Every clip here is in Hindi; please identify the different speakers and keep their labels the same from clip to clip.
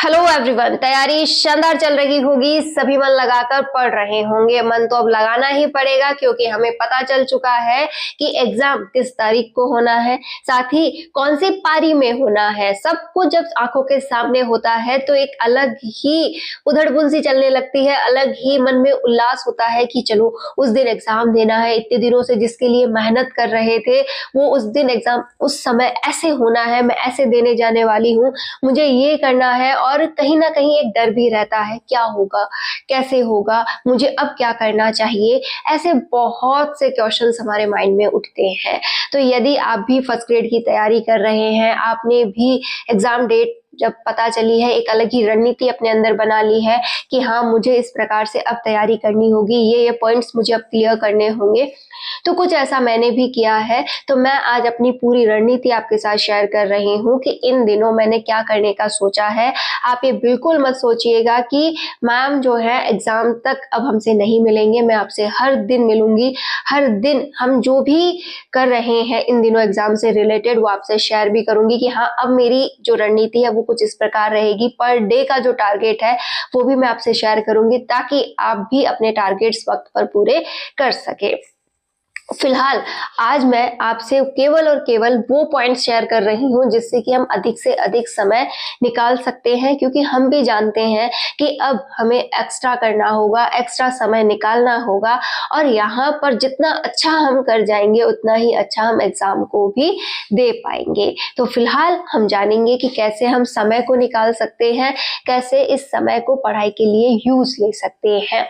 Speaker 1: हेलो एवरीवन, तैयारी शानदार चल रही होगी। सभी मन लगाकर पढ़ रहे होंगे। मन तो अब लगाना ही पड़ेगा क्योंकि हमें पता चल चुका है कि एग्जाम किस तारीख को होना है, साथ ही कौन सी पारी में होना है। सब कुछ जब आंखों के सामने होता है तो एक अलग ही उधड़-बुन सी चलने लगती है, अलग ही मन में उल्लास होता है कि चलो उस दिन एग्जाम देना है। इतने दिनों से जिसके लिए मेहनत कर रहे थे वो उस दिन एग्जाम उस समय ऐसे होना है, मैं ऐसे देने जाने वाली हूँ, मुझे ये करना है। और कहीं ना कहीं एक डर भी रहता है, क्या होगा, कैसे होगा, मुझे अब क्या करना चाहिए। ऐसे बहुत से क्वेश्चंस हमारे माइंड में उठते हैं। तो यदि आप भी फर्स्ट ग्रेड की तैयारी कर रहे हैं, आपने भी एग्जाम डेट जब पता चली है, एक अलग ही रणनीति अपने अंदर बना ली है कि हाँ मुझे इस प्रकार से अब तैयारी करनी होगी, ये पॉइंट्स मुझे अब क्लियर करने होंगे, तो कुछ ऐसा मैंने भी किया है। तो मैं आज अपनी पूरी रणनीति आपके साथ शेयर कर रही हूँ कि इन दिनों मैंने क्या करने का सोचा है। आप ये बिल्कुल मत सोचिएगा कि मैम जो है एग्जाम तक अब हमसे नहीं मिलेंगे, मैं आपसे हर दिन मिलूंगी, हर दिन हम जो भी कर रहे हैं इन दिनों एग्जाम से रिलेटेड वो आपसे शेयर भी करूंगी कि हाँ अब मेरी जो रणनीति है वो कुछ इस प्रकार रहेगी। पर डे का जो टारगेट है वो भी मैं आपसे शेयर करूंगी ताकि आप भी अपने टारगेट्स वक्त पर पूरे कर सके। फिलहाल आज मैं आपसे केवल और केवल वो पॉइंट शेयर कर रही हूँ जिससे कि हम अधिक से अधिक समय निकाल सकते हैं, क्योंकि हम भी जानते हैं कि अब हमें एक्स्ट्रा करना होगा, एक्स्ट्रा समय निकालना होगा और यहाँ पर जितना अच्छा हम कर जाएंगे उतना ही अच्छा हम एग्जाम को भी दे पाएंगे। तो फिलहाल हम जानेंगे कि कैसे हम समय को निकाल सकते हैं, कैसे इस समय को पढ़ाई के लिए यूज ले सकते हैं।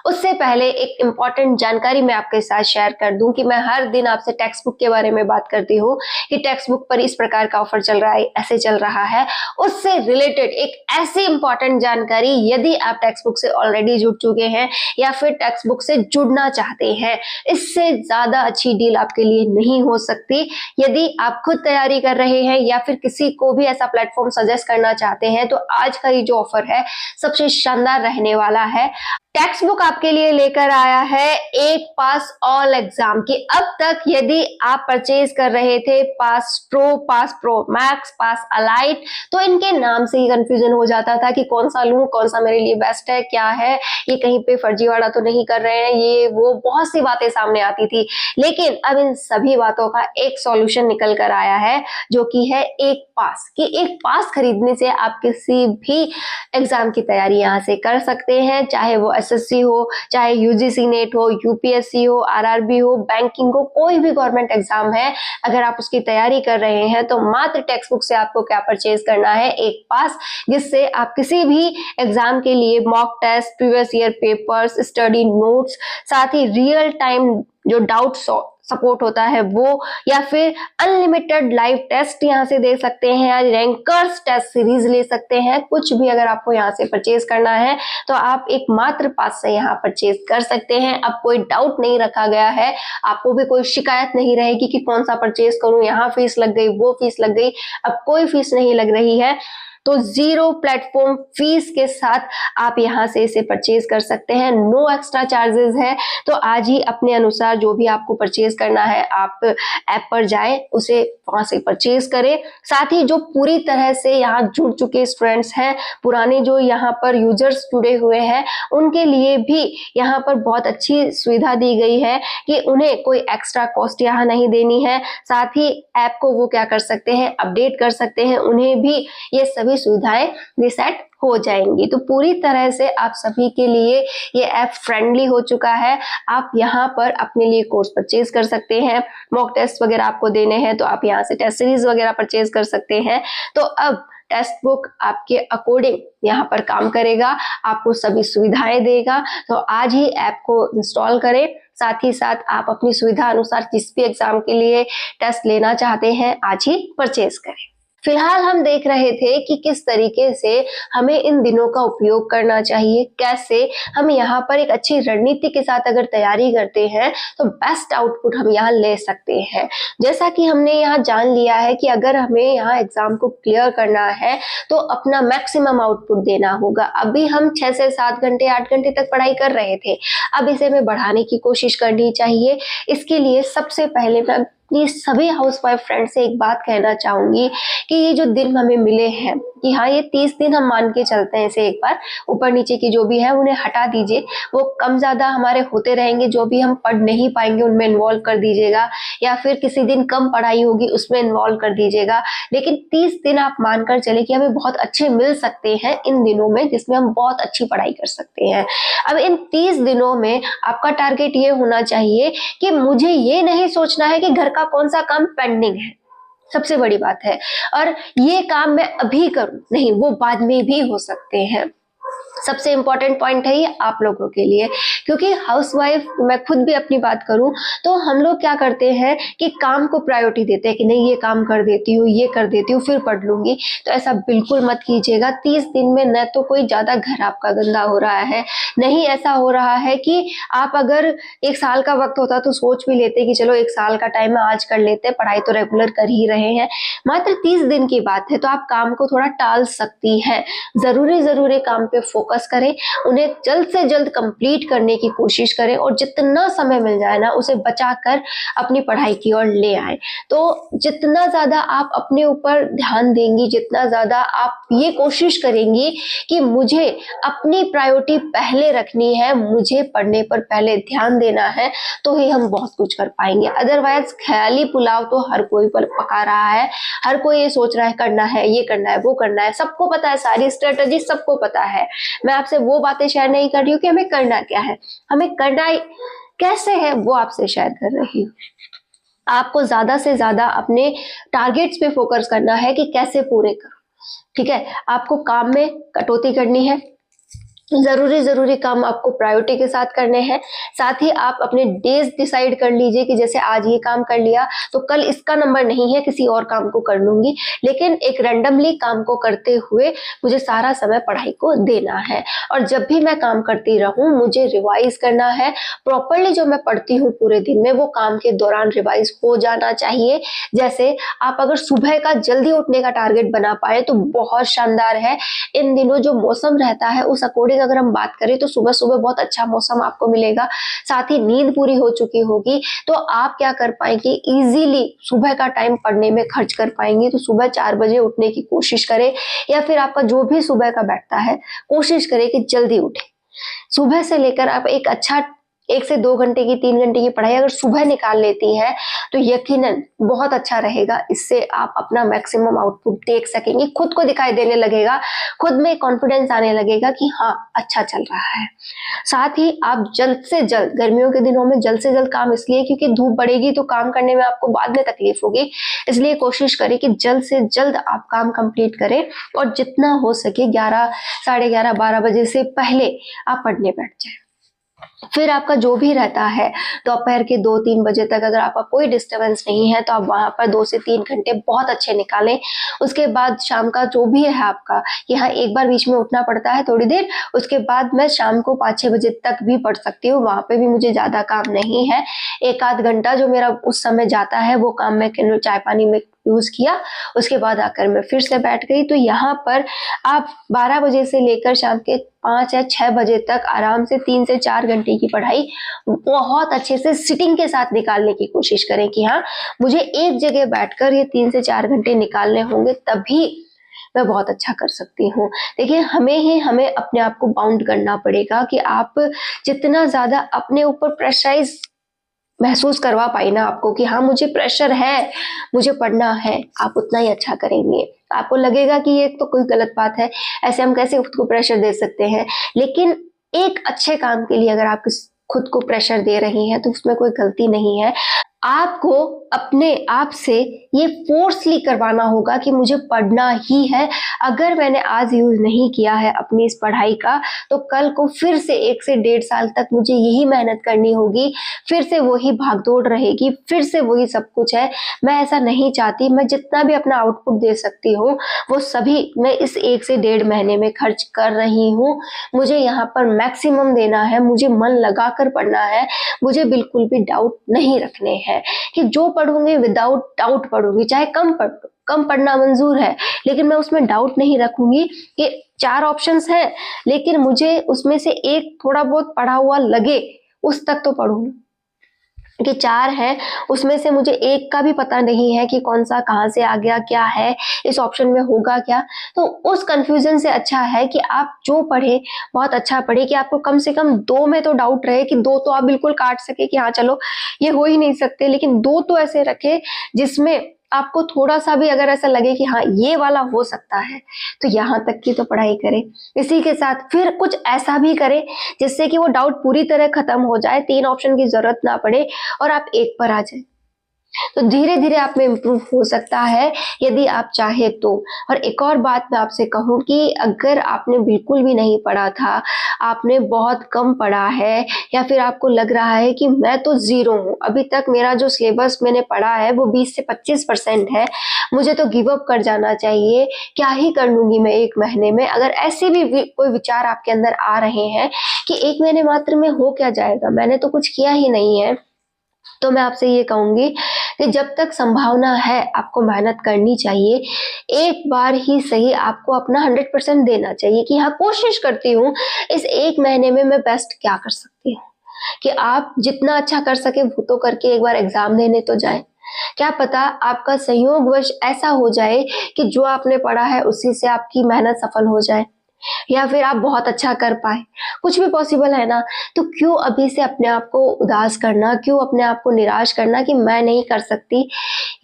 Speaker 1: उससे पहले एक इम्पॉर्टेंट जानकारी मैं आपके साथ शेयर कर दूं कि मैं हर दिन आपसे टेक्स्ट बुक के बारे में बात करती हूँ कि टेक्स्ट बुक पर इस प्रकार का ऑफर चल रहा है, ऐसे चल रहा है। उससे रिलेटेड एक ऐसी इंपॉर्टेंट जानकारी, यदि आप टेक्स्ट बुक से ऑलरेडी जुड़ चुके हैं या फिर टेक्स्ट बुक से जुड़ना चाहते हैं, इससे ज्यादा अच्छी डील आपके लिए नहीं हो सकती। यदि आप खुद तैयारी कर रहे हैं या फिर किसी को भी ऐसा प्लेटफॉर्म सजेस्ट करना चाहते हैं तो आज का ये जो ऑफर है सबसे शानदार रहने वाला है। टेक्स्ट बुक आपके लिए लेकर आया है एक पास ऑल एग्जाम की। अब तक यदि आप परचेज कर रहे थे पास प्रो मैक्स, पास अलाइट, तो इनके नाम से ही कंफ्यूजन हो जाता था कि कौन सा लूं, कौन सा मेरे लिए बेस्ट है, क्या है ये, कहीं पे फर्जीवाड़ा तो नहीं कर रहे हैं, ये वो बहुत सी बातें सामने आती थी। लेकिन अब इन सभी बातों का एक सॉल्यूशन निकल कर आया है जो कि है एक पास। कि एक पास खरीदने से आप किसी भी एग्जाम की तैयारी यहाँ से कर सकते हैं, चाहे वो एसएससी हो, चाहे यूजीसी नेट हो, यूपीएससी हो, आरआरबी हो, बैंकिंग हो, कोई भी गवर्नमेंट एग्जाम है, अगर आप उसकी तैयारी कर रहे हैं तो मात्र टेक्स्ट बुक से आपको क्या परचेज करना है, एक पास, जिससे आप किसी भी एग्जाम के लिए mock test, previous year papers, study notes, साथ ही रियल टाइम जो डाउट सपोर्ट होता है वो, या फिर अनलिमिटेड लाइव टेस्ट यहाँ से दे सकते हैं, या रैंकर्स टेस्ट सीरीज ले सकते हैं। कुछ भी अगर आपको यहाँ से परचेज करना है तो आप एक मात्र पास से यहाँ परचेज कर सकते हैं। अब कोई डाउट नहीं रखा गया है, आपको भी कोई शिकायत नहीं रहेगी कि कौन सा परचेज करूं, यहाँ फीस लग गई, वो फीस लग गई। अब कोई फीस नहीं लग रही है, तो जीरो प्लेटफॉर्म फीस के साथ आप यहाँ से इसे परचेज कर सकते हैं। नो एक्स्ट्रा चार्जेस है। तो आज ही अपने अनुसार जो भी आपको परचेज करना है आप ऐप पर जाएं, उसे वहां से परचेज करें। साथ ही जो पूरी तरह से यहाँ जुड़ चुके स्टूडेंट्स हैं, पुराने जो यहाँ पर यूजर्स जुड़े हुए हैं, उनके लिए भी यहाँ पर बहुत अच्छी सुविधा दी गई है कि उन्हें कोई एक्स्ट्रा कॉस्ट यहाँ नहीं देनी है। साथ ही ऐप को वो क्या कर सकते हैं, अपडेट कर सकते हैं, उन्हें भी ये सभी सुविधाएं रिसेट हो जाएंगी। तो पूरी तरह से आप सभी के लिए ये ऐप फ्रेंडली हो चुका है। आप यहाँ पर अपने लिए कोर्स परचेज कर सकते हैं, मॉक टेस्ट वगैरह आपको देने हैं तो आप यहाँ से टेस्ट सीरीज वगैरह परचेज कर सकते हैं। तो अब टेक्स्ट बुक आपके अकॉर्डिंग यहाँ पर काम करेगा, आपको सभी सुविधाएं देगा। तो आज ही ऐप को इंस्टॉल करें, साथ ही साथ आप अपनी सुविधा अनुसार जिस भी एग्जाम के लिए टेस्ट लेना चाहते हैं आज ही परचेज करें। फिलहाल हम देख रहे थे कि किस तरीके से हमें इन दिनों का उपयोग करना चाहिए, कैसे हम यहाँ पर एक अच्छी रणनीति के साथ अगर तैयारी करते हैं तो बेस्ट आउटपुट हम यहाँ ले सकते हैं। जैसा कि हमने यहाँ जान लिया है कि अगर हमें यहाँ एग्जाम को क्लियर करना है तो अपना मैक्सिमम आउटपुट देना होगा। अभी हम 6 से 7 घंटे 8 घंटे तक पढ़ाई कर रहे थे, अब इसे हमें बढ़ाने की कोशिश करनी चाहिए। इसके लिए सबसे पहले मैं अपनी सभी हाउसवाइफ फ्रेंड से एक बात कहना चाहूंगी कि ये जो दिन हमें मिले हैं कि हाँ, ये 30 दिन हम मान के चलते हैं, इसे एक बार ऊपर नीचे की जो भी है उन्हें हटा दीजिए। वो कम ज्यादा हमारे होते रहेंगे, जो भी हम पढ़ नहीं पाएंगे उनमें इन्वॉल्व कर दीजिएगा, या फिर किसी दिन कम पढ़ाई होगी उसमें इन्वॉल्व कर दीजिएगा। लेकिन 30 दिन आप मानकर चले कि हमें बहुत अच्छे मिल सकते हैं इन दिनों में, जिसमें हम बहुत अच्छी पढ़ाई कर सकते हैं। अब इन 30 दिनों में आपका टारगेट ये होना चाहिए कि मुझे ये नहीं सोचना है कि घर का कौन सा काम पेंडिंग है, सबसे बड़ी बात है, और ये काम मैं अभी करूं, नहीं, वो बाद में भी हो सकते हैं। सबसे इंपॉर्टेंट पॉइंट है ये आप लोगों के लिए, क्योंकि हाउसवाइफ, मैं खुद भी अपनी बात करूं तो हम लोग क्या करते हैं कि काम को प्रायोरिटी देते हैं कि नहीं, ये काम कर देती हूँ, ये कर देती हूँ, फिर पढ़ लूंगी। तो ऐसा बिल्कुल मत कीजिएगा। 30 दिन में न तो कोई ज्यादा घर आपका गंदा हो रहा है, नहीं ऐसा हो रहा है कि आप अगर 1 साल का वक्त होता तो सोच भी लेते कि चलो 1 साल का टाइम है, आज कर लेते, पढ़ाई तो रेगुलर कर ही रहे हैं। मात्र 30 दिन की बात है, तो आप काम को थोड़ा टाल सकती हैं। जरूरी काम पे फोकस करें, उन्हें जल्द से जल्द कंप्लीट करने की कोशिश करें, और जितना समय मिल जाए ना उसे बचाकर अपनी पढ़ाई की ओर ले आए। तो जितना ज्यादा आप अपने ऊपर ध्यान देंगी, जितना ज्यादा आप ये कोशिश करेंगी कि मुझे अपनी प्रायोरिटी पहले रखनी है, मुझे पढ़ने पर पहले ध्यान देना है, तो ही हम बहुत कुछ कर पाएंगे। अदरवाइज ख्याली पुलाव तो हर कोई पर पका रहा है, हर कोई ये सोच रहा है करना है, ये करना है, वो करना है, सबको पता है, सारी स्ट्रेटजी सबको पता है। मैं आपसे वो बातें शेयर नहीं कर रही हूँ कि हमें करना क्या है, हमें करना कैसे है, वो आपसे शेयर कर रही हूँ। आपको ज्यादा से ज्यादा अपने टारगेट्स पे फोकस करना है कि कैसे पूरे करो, ठीक है। आपको काम में कटौती करनी है, जरूरी काम आपको प्रायोरिटी के साथ करने हैं। साथ ही आप अपने डेज डिसाइड कर लीजिए कि जैसे आज ये काम कर लिया तो कल इसका नंबर नहीं है, किसी और काम को कर लूंगी, लेकिन एक रैंडमली काम को करते हुए मुझे सारा समय पढ़ाई को देना है। और जब भी मैं काम करती रहूं मुझे रिवाइज करना है प्रॉपरली। जो मैं पढ़ती हूँ पूरे दिन में वो काम के दौरान रिवाइज हो जाना चाहिए। जैसे आप अगर सुबह का जल्दी उठने का टारगेट बना पाए तो बहुत शानदार है। इन दिनों जो मौसम रहता है उस अकॉर्डिंग अगर हम बात करें तो सुबह सुबह बहुत अच्छा मौसम आपको मिलेगा, साथ ही नींद पूरी हो चुकी होगी, तो आप क्या कर पाएंगे, इजीली सुबह का टाइम पढ़ने में खर्च कर पाएंगे। तो सुबह 4 बजे उठने की कोशिश करें, या फिर आपका जो भी सुबह का बैठता है कोशिश करें कि जल्दी उठे। सुबह से लेकर आप एक अच्छा 1 से 2 घंटे की, 3 घंटे की पढ़ाई अगर सुबह निकाल लेती है तो यकीनन बहुत अच्छा रहेगा। इससे आप अपना मैक्सिमम आउटपुट देख सकेंगे, खुद को दिखाई देने लगेगा, खुद में कॉन्फिडेंस आने लगेगा कि हाँ अच्छा चल रहा है। साथ ही आप जल्द से जल्द, गर्मियों के दिनों में जल्द से जल्द काम, इसलिए क्योंकि धूप बढ़ेगी तो काम करने में आपको बाद में तकलीफ होगी, इसलिए कोशिश करें कि जल्द से जल्द आप काम कंप्लीट करें और जितना हो सके 11, साढ़े 11, 12 बजे से पहले आप पढ़ने बैठ जाए। फिर आपका जो भी रहता है दोपहर के 2-3 बजे तक अगर आपका कोई डिस्टरबेंस नहीं है तो आप वहां पर 2 से 3 घंटे बहुत अच्छे निकालें। उसके बाद शाम का जो भी है आपका, यहाँ एक बार बीच में उठना पड़ता है थोड़ी देर, उसके बाद मैं शाम को 5-6 बजे तक भी पढ़ सकती हूँ, वहां पे भी मुझे ज्यादा काम नहीं है। 1-आध घंटा जो मेरा उस समय जाता है वो काम मैं चाय पानी में यूज किया, उसके बाद आकर मैं फिर से बैठ गई। तो यहाँ पर आप 12 बजे से लेकर शाम के 5 या 6 बजे तक आराम से 3 से 4 घंटे की पढ़ाई बहुत अच्छे से सिटिंग के साथ निकालने की कोशिश करें कि हाँ मुझे एक जगह बैठकर ये 3 से 4 घंटे निकालने होंगे, तभी मैं बहुत अच्छा कर सकती हूँ। देखिए हमें अपने आप को बाउंड करना पड़ेगा कि आप जितना ज्यादा अपने ऊपर प्रेशराइज महसूस करवा पाई ना आपको कि हाँ मुझे प्रेशर है, मुझे पढ़ना है, आप उतना ही अच्छा करेंगे। आपको लगेगा कि ये तो कोई गलत बात है, ऐसे हम कैसे खुद को प्रेशर दे सकते हैं, लेकिन एक अच्छे काम के लिए अगर आप खुद को प्रेशर दे रही हैं तो उसमें कोई गलती नहीं है। आपको अपने आप से ये फोर्सली करवाना होगा कि मुझे पढ़ना ही है। अगर मैंने आज यूज नहीं किया है अपनी इस पढ़ाई का तो कल को फिर से 1 से 1.5 साल तक मुझे यही मेहनत करनी होगी, फिर से वही भागदौड़ रहेगी, फिर से वही सब कुछ है। मैं ऐसा नहीं चाहती। मैं जितना भी अपना आउटपुट दे सकती हूँ वो सभी मैं इस 1 से 1.5 महीने में खर्च कर रही हूँ। मुझे यहाँ पर मैक्सिमम देना है, मुझे मन लगाकर पढ़ना है, मुझे बिल्कुल भी डाउट नहीं रखने हैं कि जो पढ़ूंगी विदाउट डाउट पढ़ूंगी, चाहे कम पढ़ना मंजूर है, लेकिन मैं उसमें डाउट नहीं रखूंगी कि 4 ऑप्शंस हैं लेकिन मुझे उसमें से एक थोड़ा बहुत पढ़ा हुआ लगे उस तक तो पढ़ूंगी। कि 4 हैं, उसमें से मुझे एक का भी पता नहीं है कि कौन सा कहाँ से आ गया, क्या है, इस ऑप्शन में होगा क्या। तो उस कंफ्यूजन से अच्छा है कि आप जो पढ़े बहुत अच्छा पढ़े, कि आपको कम से कम 2 में तो डाउट रहे, कि 2 तो आप बिल्कुल काट सके कि हाँ चलो ये हो ही नहीं सकते, लेकिन 2 तो ऐसे रखे जिसमें आपको थोड़ा सा भी अगर ऐसा लगे कि हाँ ये वाला हो सकता है, तो यहाँ तक की तो पढ़ाई करें। इसी के साथ फिर कुछ ऐसा भी करें जिससे कि वो डाउट पूरी तरह खत्म हो जाए, 3 ऑप्शन की जरूरत ना पड़े और आप एक पर आ जाए। तो धीरे धीरे आप में इम्प्रूव हो सकता है यदि आप चाहे तो। और एक और बात मैं आपसे कहूँ कि अगर आपने बिल्कुल भी नहीं पढ़ा था, आपने बहुत कम पढ़ा है, या फिर आपको लग रहा है कि मैं तो जीरो हूँ, अभी तक मेरा जो सिलेबस मैंने पढ़ा है वो 20 से 25% है, मुझे तो गिव अप कर जाना चाहिए, क्या ही कर लूंगी मैं 1 महीने में। अगर ऐसे भी कोई विचार आपके अंदर आ रहे हैं कि 1 महीने मात्र में हो क्या जाएगा, मैंने तो कुछ किया ही नहीं है, तो मैं आपसे ये कहूंगी कि जब तक संभावना है आपको मेहनत करनी चाहिए। एक बार ही सही आपको अपना 100% देना चाहिए कि हाँ कोशिश करती हूँ इस 1 महीने में मैं बेस्ट क्या कर सकती हूँ, कि आप जितना अच्छा कर सके वो तो करके एक बार एग्जाम देने तो जाए। क्या पता आपका संयोगवश ऐसा हो जाए कि जो आपने पढ़ा है उसी से आपकी मेहनत सफल हो जाए, या फिर आप बहुत अच्छा कर पाए, कुछ भी पॉसिबल है ना। तो क्यों अभी से अपने आप को उदास करना, क्यों अपने आप को निराश करना कि मैं नहीं कर सकती।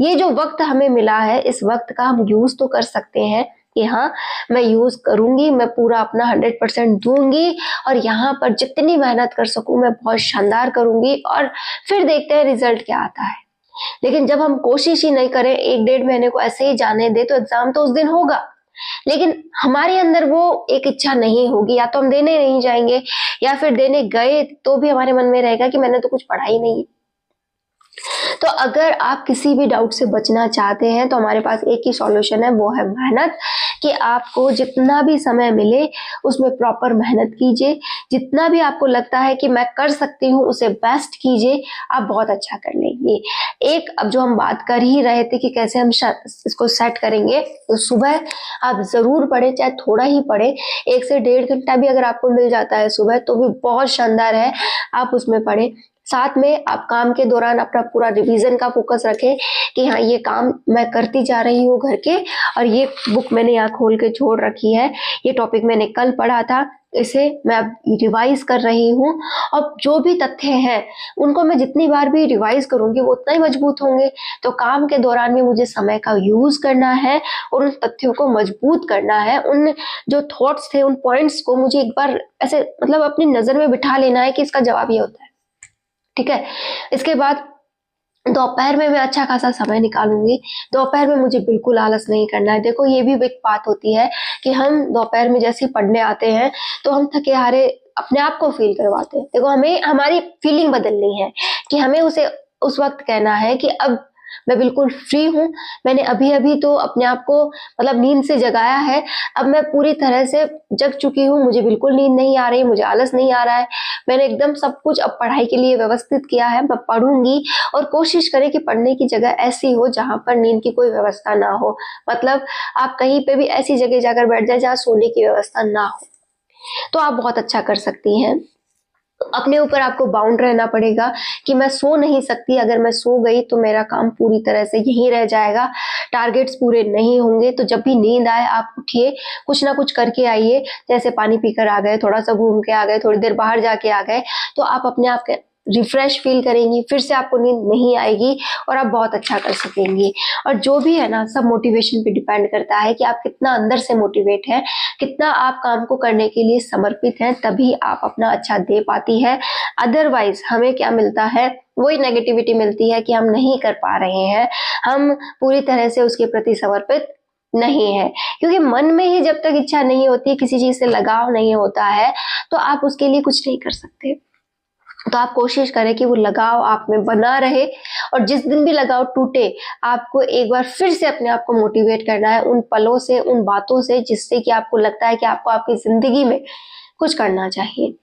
Speaker 1: ये जो वक्त हमें मिला है इस वक्त का हम यूज तो कर सकते हैं कि हाँ मैं यूज करूंगी, मैं पूरा अपना 100% दूंगी और यहाँ पर जितनी मेहनत कर सकूं मैं बहुत शानदार करूंगी और फिर देखते हैं रिजल्ट क्या आता है। लेकिन जब हम कोशिश ही नहीं करें, 1-1.5 महीने को ऐसे ही जाने दे, तो एग्जाम तो उस दिन होगा, लेकिन हमारे अंदर वो एक इच्छा नहीं होगी, या तो हम देने नहीं जाएंगे, या फिर देने गए तो भी हमारे मन में रहेगा कि मैंने तो कुछ पढ़ा ही नहीं। तो अगर आप किसी भी डाउट से बचना चाहते हैं तो हमारे पास एक ही सॉल्यूशन है, वो है मेहनत। कि आपको जितना भी समय मिले उसमें प्रॉपर मेहनत कीजिए, जितना भी आपको लगता है कि मैं कर सकती हूँ उसे बेस्ट कीजिए, आप बहुत अच्छा कर लेंगे। एक अब जो हम बात कर ही रहे थे कि कैसे हम इसको सेट करेंगे, तो सुबह आप जरूर पढ़े, चाहे थोड़ा ही पढ़े, 1 से 1.5 घंटा भी अगर आपको मिल जाता है सुबह तो भी बहुत शानदार है, आप उसमें पढ़े। साथ में आप काम के दौरान अपना पूरा रिवीजन का फोकस रखें कि हाँ ये काम मैं करती जा रही हूँ घर के, और ये बुक मैंने यहाँ खोल के छोड़ रखी है, ये टॉपिक मैंने कल पढ़ा था, इसे मैं अब रिवाइज कर रही हूँ, और जो भी तथ्य हैं उनको मैं जितनी बार भी रिवाइज करूंगी वो उतना ही मजबूत होंगे। तो काम के दौरान भी मुझे समय का यूज करना है और उन तथ्यों को मजबूत करना है, उन जो थॉट्स थे उन पॉइंट्स को मुझे एक बार ऐसे मतलब अपनी नजर में बिठा लेना है कि इसका जवाब ये होता है, ठीक है। इसके बाद दोपहर में मैं अच्छा खासा समय निकालूंगी, दोपहर में मुझे बिल्कुल आलस नहीं करना है। देखो ये भी एक बात होती है कि हम दोपहर में जैसे ही पढ़ने आते हैं तो हम थके हारे अपने आप को फील करवाते हैं। देखो हमें हमारी फीलिंग बदलनी है, कि हमें उसे उस वक्त कहना है कि अब मैं बिल्कुल फ्री हूँ, मैंने अभी अभी तो अपने आप को मतलब नींद से जगाया है, अब मैं पूरी तरह से जग चुकी हूँ, मुझे बिल्कुल नींद नहीं आ रही, मुझे आलस नहीं आ रहा है, मैंने एकदम सब कुछ अब पढ़ाई के लिए व्यवस्थित किया है, मैं पढ़ूंगी। और कोशिश करें कि पढ़ने की जगह ऐसी हो जहां पर नींद की कोई व्यवस्था ना हो, मतलब आप कहीं पे भी ऐसी जगह जाकर बैठ जाए जहाँ सोने की व्यवस्था ना हो, तो आप बहुत अच्छा कर सकती हैं। अपने ऊपर आपको बाउंड रहना पड़ेगा कि मैं सो नहीं सकती, अगर मैं सो गई तो मेरा काम पूरी तरह से यहीं रह जाएगा, टारगेट्स पूरे नहीं होंगे। तो जब भी नींद आए आप उठिए, कुछ ना कुछ करके आइए, जैसे पानी पीकर आ गए, थोड़ा सा घूम के आ गए, थोड़ी देर बाहर जाके आ गए, तो आप अपने आप के रिफ्रेश फील करेंगी, फिर से आपको नींद नहीं आएगी और आप बहुत अच्छा कर सकेंगी। और जो भी है ना, सब मोटिवेशन पे डिपेंड करता है कि आप कितना अंदर से मोटिवेट हैं, कितना आप काम को करने के लिए समर्पित हैं, तभी आप अपना अच्छा दे पाती है। अदरवाइज हमें क्या मिलता है, वही नेगेटिविटी मिलती है कि हम नहीं कर पा रहे हैं, हम पूरी तरह से उसके प्रति समर्पित नहीं है। क्योंकि मन में ही जब तक इच्छा नहीं होती, किसी चीज से लगाव नहीं होता है, तो आप उसके लिए कुछ नहीं कर सकते। तो आप कोशिश करें कि वो लगाव आप में बना रहे, और जिस दिन भी लगाव टूटे आपको एक बार फिर से अपने आप को मोटिवेट करना है उन पलों से, उन बातों से जिससे कि आपको लगता है कि आपको आपकी जिंदगी में कुछ करना चाहिए।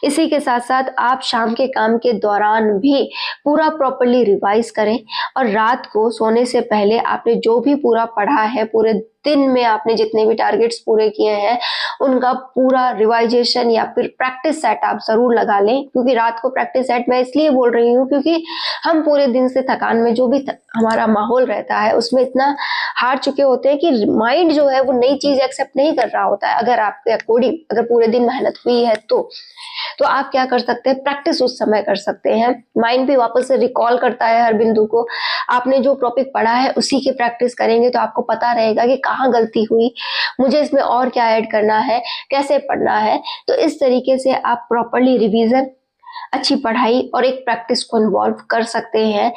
Speaker 1: इसी के साथ साथ आप शाम के काम के दौरान भी पूरा प्रॉपर्ली रिवाइज करें, और रात को सोने से पहले आपने जो भी पूरा पढ़ा है, पूरे दिन में आपने जितने भी टारगेट्स पूरे किए हैं उनका पूरा रिवाइजेशन या फिर प्रैक्टिस सेट आप जरूर लगा लें। क्योंकि रात को प्रैक्टिस सेट मैं इसलिए बोल रही हूँ क्योंकि हम पूरे दिन से थकान में जो भी हमारा माहौल रहता है उसमें इतना हार चुके होते हैं कि माइंड जो है वो नई चीज एक्सेप्ट नहीं कर रहा होता है। अगर आपके अकॉर्डिंग अगर पूरे दिन मेहनत हुई है तो आप क्या कर सकते हैं, प्रैक्टिस उस समय कर सकते हैं। माइंड भी वापस से रिकॉल करता है हर बिंदु को। आपने जो टॉपिक पढ़ा है उसी की प्रैक्टिस करेंगे तो आपको पता रहेगा कि कहाँ गलती हुई, मुझे इसमें और क्या ऐड करना है, कैसे पढ़ना है। तो इस तरीके से आप प्रॉपरली रिवीजन, अच्छी पढ़ाई और एक प्रैक्टिस को इन्वॉल्व कर सकते हैं।